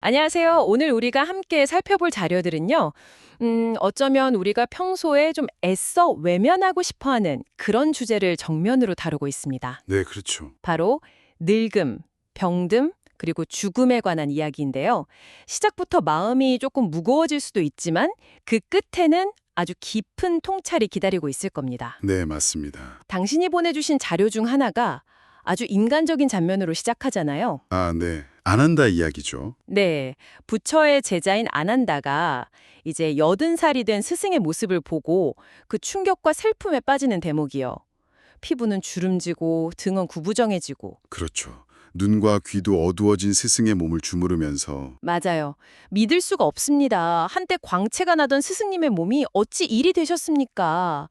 안녕하세요. 오늘 우리가 함께 살펴볼 자료들은요. 어쩌면 우리가 평소에 좀 애써 외면하고 싶어 하는 그런 주제를 정면으로 다루고 있습니다. 네, 그렇죠. 바로 늙음, 병듦, 그리고 죽음에 관한 이야기인데요. 시작부터 마음이 조금 무거워질 수도 있지만 그 끝에는 아주 깊은 통찰이 기다리고 있을 겁니다. 네, 맞습니다. 당신이 보내주신 자료 중 하나가 아주 인간적인 장면으로 시작하잖아요. 아, 네. 안 한다 이야기죠. 네, 부처의 제자인 아난다가 이제 80살이 된 스승의 모습을 보고 그 충격과 슬픔에 빠지는 대목이요. 피부는 주름지고 등은 구부정해지고. 그렇죠. 눈과 귀도 어두워진 스승의 몸을 주무르면서 맞아요. 믿을 수가 없습니다. 한때 광채가 나던 스승님의 몸이 어찌 일이 되셨습니까?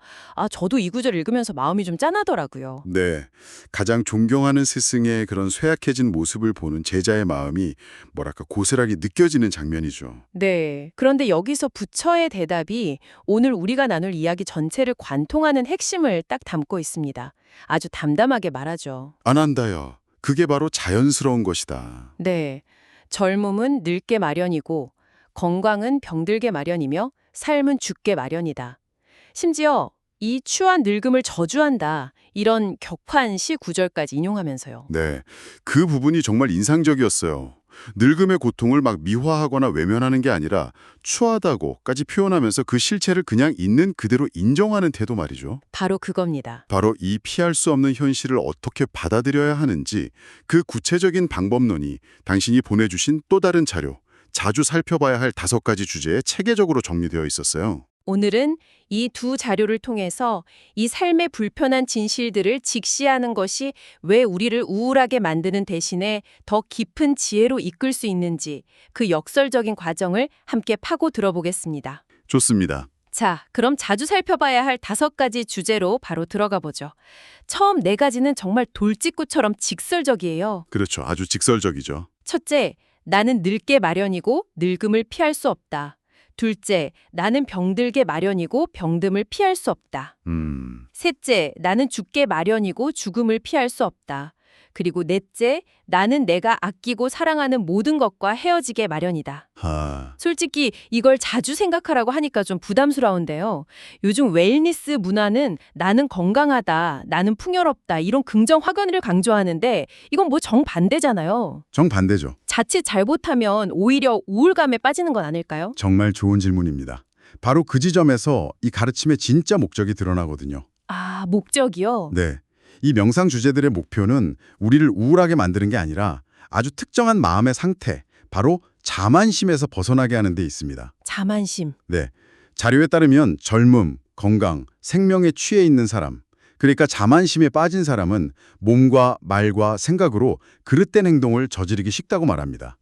저도 이 구절 읽으면서 마음이 좀 짠하더라고요. 네, 가장 존경하는 스승의 그런 쇠약해진 모습을 보는 제자의 마음이 뭐랄까 고스란히 느껴지는 장면이죠. 네. 그런데 여기서 부처의 대답이 오늘 우리가 나눌 이야기 전체를 관통하는 핵심을 딱 담고 있습니다. 아주 담담하게 말하죠. 안 한다요. 그게 바로 자연스러운 것이다. 네. 젊음은 늙게 마련이고 건강은 병들게 마련이며 삶은 죽게 마련이다. 심지어 이 추한 늙음을 저주한다. 이런 격한 시 구절까지 인용하면서요. 네, 그 부분이 정말 인상적이었어요. 늙음의 고통을 막 미화하거나 외면하는 게 아니라 추하다고까지 표현하면서 그 실체를 그냥 있는 그대로 인정하는 태도 말이죠. 바로 그겁니다. 바로 이 피할 수 없는 현실을 어떻게 받아들여야 하는지 그 구체적인 방법론이 당신이 보내주신 또 다른 자료, 자주 살펴봐야 할 5가지 주제에 체계적으로 정리되어 있었어요. 오늘은 이 두 자료를 통해서 이 삶의 불편한 진실들을 직시하는 것이 왜 우리를 우울하게 만드는 대신에 더 깊은 지혜로 이끌 수 있는지 그 역설적인 과정을 함께 파고 들어보겠습니다. 좋습니다. 자, 그럼 자주 살펴봐야 할 5가지 주제로 바로 들어가 보죠. 처음 4가지는 정말 돌직구처럼 직설적이에요. 그렇죠. 아주 직설적이죠. 첫째, 나는 늙게 마련이고 늙음을 피할 수 없다. 둘째, 나는 병들게 마련이고 병듦을 피할 수 없다. 셋째, 나는 죽게 마련이고 죽음을 피할 수 없다. 그리고 넷째, 나는 내가 아끼고 사랑하는 모든 것과 헤어지게 마련이다. 솔직히 이걸 자주 생각하라고 하니까 좀 부담스러운데요. 요즘 웰니스 문화는 나는 건강하다, 나는 풍요롭다 이런 긍정 확언을 강조하는데 이건 뭐 정반대잖아요. 정반대죠. 자칫 잘못하면 오히려 우울감에 빠지는 건 아닐까요? 정말 좋은 질문입니다. 바로 그 지점에서 이 가르침의 진짜 목적이 드러나거든요. 목적이요? 네. 이 명상 주제들의 목표는 우리를 우울하게 만드는 게 아니라 아주 특정한 마음의 상태, 바로 자만심에서 벗어나게 하는 데 있습니다. 자만심. 네. 자료에 따르면 젊음, 건강, 생명에 취해 있는 사람, 그러니까 자만심에 빠진 사람은 몸과 말과 생각으로 그릇된 행동을 저지르기 쉽다고 말합니다.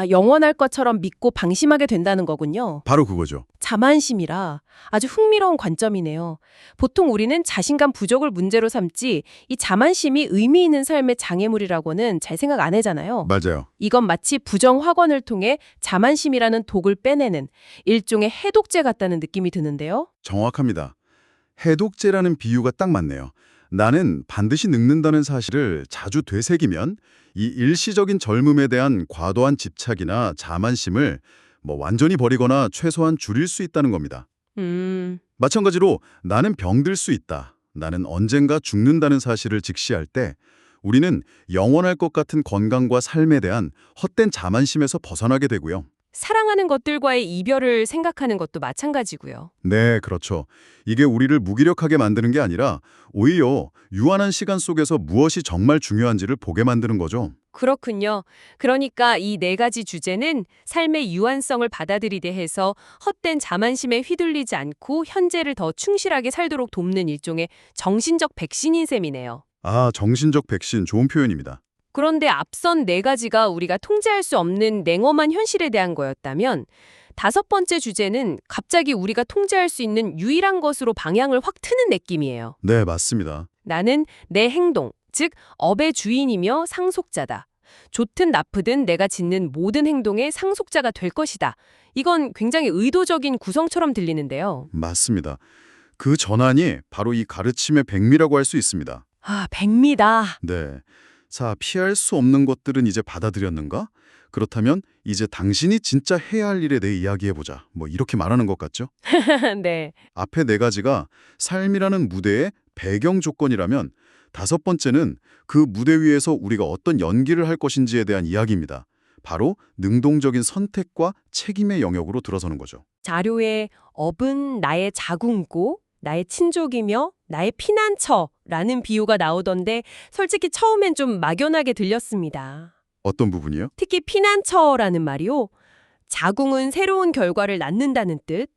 영원할 것처럼 믿고 방심하게 된다는 거군요. 바로 그거죠. 자만심이라 아주 흥미로운 관점이네요. 보통 우리는 자신감 부족을 문제로 삼지 이 자만심이 의미 있는 삶의 장애물이라고는 잘 생각 안 하잖아요. 맞아요. 이건 마치 부정 확언을 통해 자만심이라는 독을 빼내는 일종의 해독제 같다는 느낌이 드는데요. 정확합니다. 해독제라는 비유가 딱 맞네요. 나는 반드시 늙는다는 사실을 자주 되새기면 이 일시적인 젊음에 대한 과도한 집착이나 자만심을 완전히 버리거나 최소한 줄일 수 있다는 겁니다. 마찬가지로 나는 병들 수 있다. 나는 언젠가 죽는다는 사실을 직시할 때 우리는 영원할 것 같은 건강과 삶에 대한 헛된 자만심에서 벗어나게 되고요. 사랑하는 것들과의 이별을 생각하는 것도 마찬가지고요. 네, 그렇죠. 이게 우리를 무기력하게 만드는 게 아니라 오히려 유한한 시간 속에서 무엇이 정말 중요한지를 보게 만드는 거죠. 그렇군요. 그러니까 이 4가지 주제는 삶의 유한성을 받아들이게 해서 헛된 자만심에 휘둘리지 않고 현재를 더 충실하게 살도록 돕는 일종의 정신적 백신인 셈이네요. 정신적 백신 좋은 표현입니다. 그런데 앞선 4가지가 우리가 통제할 수 없는 냉엄한 현실에 대한 거였다면 5번째 주제는 갑자기 우리가 통제할 수 있는 유일한 것으로 방향을 확 트는 느낌이에요. 네, 맞습니다. 나는 내 행동, 즉 업의 주인이며 상속자다. 좋든 나쁘든 내가 짓는 모든 행동의 상속자가 될 것이다. 이건 굉장히 의도적인 구성처럼 들리는데요. 맞습니다. 그 전환이 바로 이 가르침의 백미라고 할 수 있습니다. 백미다. 네. 자, 피할 수 없는 것들은 이제 받아들였는가? 그렇다면 이제 당신이 진짜 해야 할 일에 대해 이야기해보자. 뭐 이렇게 말하는 것 같죠? 네. 앞에 네 가지가 삶이라는 무대의 배경 조건이라면 다섯 번째는 그 무대 위에서 우리가 어떤 연기를 할 것인지에 대한 이야기입니다. 바로 능동적인 선택과 책임의 영역으로 들어서는 거죠. 자료에 업은 나의 자궁고, 나의 친족이며 나의 피난처라는 비유가 나오던데 솔직히 처음엔 좀 막연하게 들렸습니다. 어떤 부분이요? 특히 피난처라는 말이요. 자궁은 새로운 결과를 낳는다는 뜻,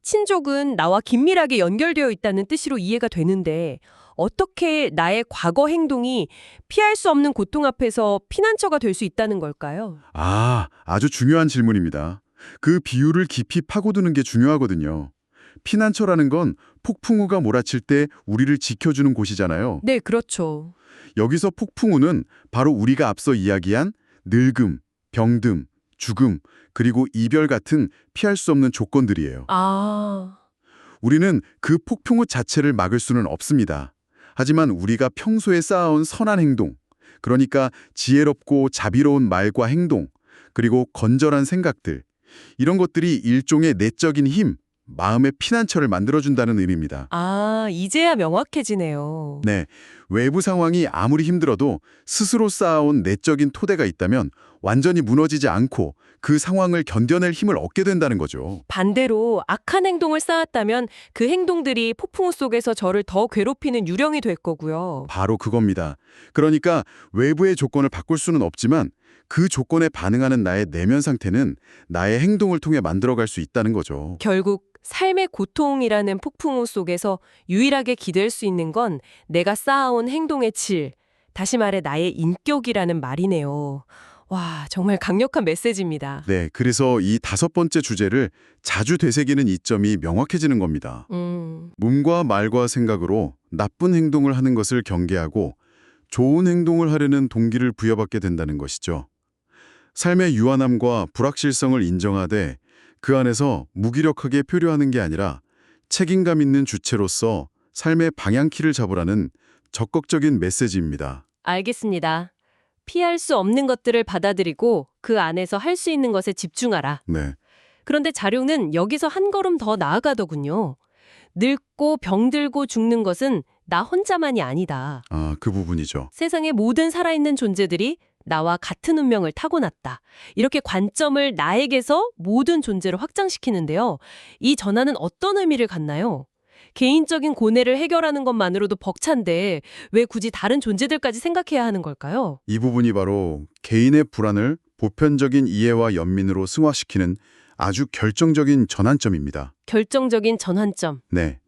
친족은 나와 긴밀하게 연결되어 있다는 뜻으로 이해가 되는데 어떻게 나의 과거 행동이 피할 수 없는 고통 앞에서 피난처가 될 수 있다는 걸까요? 아주 중요한 질문입니다. 그 비유를 깊이 파고드는 게 중요하거든요. 피난처라는 건 폭풍우가 몰아칠 때 우리를 지켜주는 곳이잖아요. 네, 그렇죠. 여기서 폭풍우는 바로 우리가 앞서 이야기한 늙음, 병듦, 죽음, 그리고 이별 같은 피할 수 없는 조건들이에요. 아, 우리는 그 폭풍우 자체를 막을 수는 없습니다. 하지만 우리가 평소에 쌓아온 선한 행동, 그러니까 지혜롭고 자비로운 말과 행동, 그리고 건전한 생각들, 이런 것들이 일종의 내적인 힘, 마음의 피난처를 만들어준다는 의미입니다. 이제야 명확해지네요. 네, 외부 상황이 아무리 힘들어도 스스로 쌓아온 내적인 토대가 있다면 완전히 무너지지 않고 그 상황을 견뎌낼 힘을 얻게 된다는 거죠. 반대로 악한 행동을 쌓았다면 그 행동들이 폭풍우 속에서 저를 더 괴롭히는 유령이 될 거고요. 바로 그겁니다. 그러니까 외부의 조건을 바꿀 수는 없지만 그 조건에 반응하는 나의 내면 상태는 나의 행동을 통해 만들어갈 수 있다는 거죠. 결국 삶의 고통이라는 폭풍우 속에서 유일하게 기댈 수 있는 건 내가 쌓아온 행동의 질, 다시 말해 나의 인격이라는 말이네요. 와, 정말 강력한 메시지입니다. 네, 그래서 이 다섯 번째 주제를 자주 되새기는 이점이 명확해지는 겁니다. 몸과 말과 생각으로 나쁜 행동을 하는 것을 경계하고 좋은 행동을 하려는 동기를 부여받게 된다는 것이죠. 삶의 유한함과 불확실성을 인정하되 그 안에서 무기력하게 표류하는 게 아니라 책임감 있는 주체로서 삶의 방향키를 잡으라는 적극적인 메시지입니다. 알겠습니다. 피할 수 없는 것들을 받아들이고 그 안에서 할 수 있는 것에 집중하라. 네, 그런데 자료는 여기서 한 걸음 더 나아가더군요. 늙고 병들고 죽는 것은 나 혼자만이 아니다. 그 부분이죠. 세상의 모든 살아있는 존재들이 나와 같은 운명을 타고났다. 이렇게 관점을 나에게서 모든 존재로 확장시키는데요. 이 전환은 어떤 의미를 갖나요? 개인적인 고뇌를 해결하는 것만으로도 벅찬데 왜 굳이 다른 존재들까지 생각해야 하는 걸까요? 이 부분이 바로 개인의 불안을 보편적인 이해와 연민으로 승화시키는 아주 결정적인 전환점입니다. 결정적인 전환점. 네.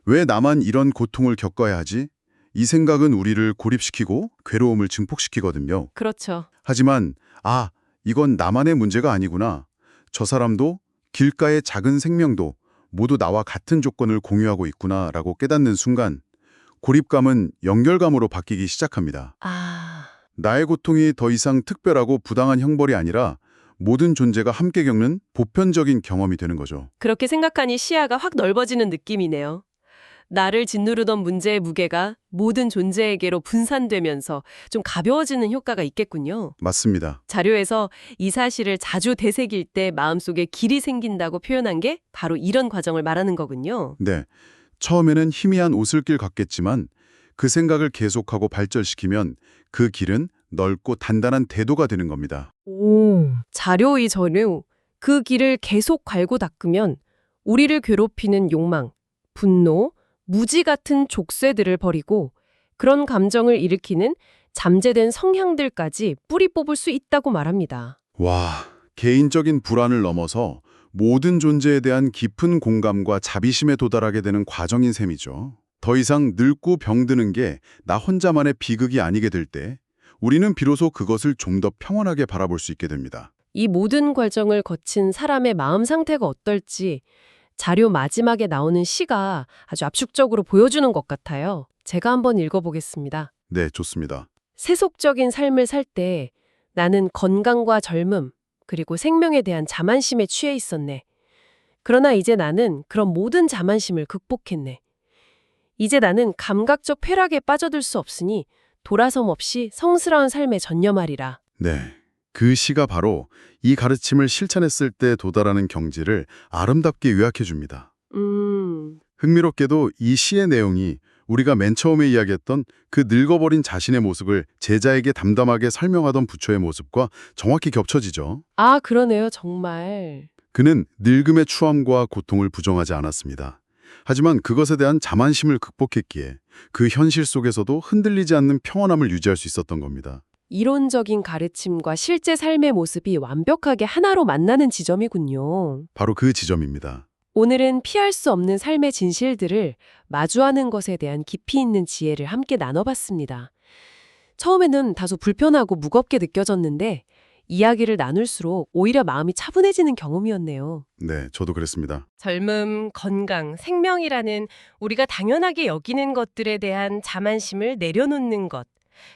왜 나만 이런 고통을 겪어야 하지? 이 생각은 우리를 고립시키고 괴로움을 증폭시키거든요. 그렇죠. 하지만 이건 나만의 문제가 아니구나. 저 사람도 길가의 작은 생명도 모두 나와 같은 조건을 공유하고 있구나라고 깨닫는 순간 고립감은 연결감으로 바뀌기 시작합니다. 나의 고통이 더 이상 특별하고 부당한 형벌이 아니라 모든 존재가 함께 겪는 보편적인 경험이 되는 거죠. 그렇게 생각하니 시야가 확 넓어지는 느낌이네요. 나를 짓누르던 문제의 무게가 모든 존재에게로 분산되면서 좀 가벼워지는 효과가 있겠군요. 맞습니다. 자료에서 이 사실을 자주 되새길 때 마음속에 길이 생긴다고 표현한 게 바로 이런 과정을 말하는 거군요. 네. 처음에는 희미한 오슬길 같겠지만 그 생각을 계속하고 발전시키면 그 길은 넓고 단단한 대도가 되는 겁니다. 자료 그 길을 계속 갈고 닦으면 우리를 괴롭히는 욕망, 분노, 무지 같은 족쇄들을 버리고 그런 감정을 일으키는 잠재된 성향들까지 뿌리 뽑을 수 있다고 말합니다. 와, 개인적인 불안을 넘어서 모든 존재에 대한 깊은 공감과 자비심에 도달하게 되는 과정인 셈이죠. 더 이상 늙고 병드는 게 나 혼자만의 비극이 아니게 될 때 우리는 비로소 그것을 좀 더 평온하게 바라볼 수 있게 됩니다. 이 모든 과정을 거친 사람의 마음 상태가 어떨지 자료 마지막에 나오는 시가 아주 압축적으로 보여주는 것 같아요. 제가 한번 읽어보겠습니다. 네, 좋습니다. 세속적인 삶을 살 때 나는 건강과 젊음, 그리고 생명에 대한 자만심에 취해 있었네. 그러나 이제 나는 그런 모든 자만심을 극복했네. 이제 나는 감각적 쾌락에 빠져들 수 없으니 돌아섬 없이 성스러운 삶에 전념하리라. 네, 그 시가 바로 이 가르침을 실천했을 때 도달하는 경지를 아름답게 요약해 줍니다. 흥미롭게도 이 시의 내용이 우리가 맨 처음에 이야기했던 그 늙어버린 자신의 모습을 제자에게 담담하게 설명하던 부처의 모습과 정확히 겹쳐지죠. 아, 그러네요. 정말. 그는 늙음의 추함과 고통을 부정하지 않았습니다. 하지만 그것에 대한 자만심을 극복했기에 그 현실 속에서도 흔들리지 않는 평온함을 유지할 수 있었던 겁니다. 이론적인 가르침과 실제 삶의 모습이 완벽하게 하나로 만나는 지점이군요. 바로 그 지점입니다. 오늘은 피할 수 없는 삶의 진실들을 마주하는 것에 대한 깊이 있는 지혜를 함께 나눠봤습니다. 처음에는 다소 불편하고 무겁게 느껴졌는데 이야기를 나눌수록 오히려 마음이 차분해지는 경험이었네요. 네, 저도 그랬습니다. 젊음, 건강, 생명이라는 우리가 당연하게 여기는 것들에 대한 자만심을 내려놓는 것.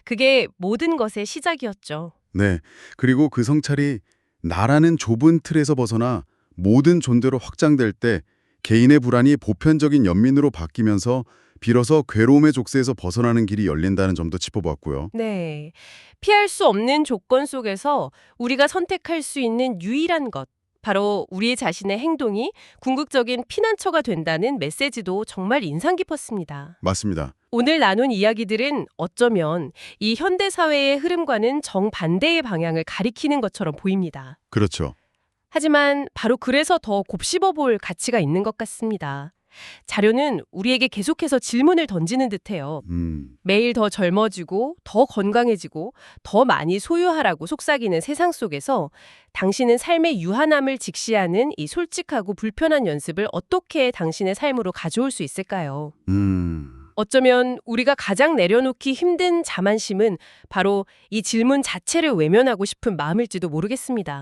그게 모든 것의 시작이었죠. 네, 그리고 그 성찰이 나라는 좁은 틀에서 벗어나 모든 존재로 확장될 때 개인의 불안이 보편적인 연민으로 바뀌면서 비로소 괴로움의 족쇄에서 벗어나는 길이 열린다는 점도 짚어봤고요. 네. 피할 수 없는 조건 속에서 우리가 선택할 수 있는 유일한 것. 바로 우리 자신의 행동이 궁극적인 피난처가 된다는 메시지도 정말 인상 깊었습니다. 맞습니다. 오늘 나눈 이야기들은 어쩌면 이 현대사회의 흐름과는 정반대의 방향을 가리키는 것처럼 보입니다. 그렇죠. 하지만 바로 그래서 더 곱씹어 볼 가치가 있는 것 같습니다. 자료는 우리에게 계속해서 질문을 던지는 듯해요. 매일 더 젊어지고 더 건강해지고 더 많이 소유하라고 속삭이는 세상 속에서 당신은 삶의 유한함을 직시하는 이 솔직하고 불편한 연습을 어떻게 당신의 삶으로 가져올 수 있을까요? 어쩌면 우리가 가장 내려놓기 힘든 자만심은 바로 이 질문 자체를 외면하고 싶은 마음일지도 모르겠습니다.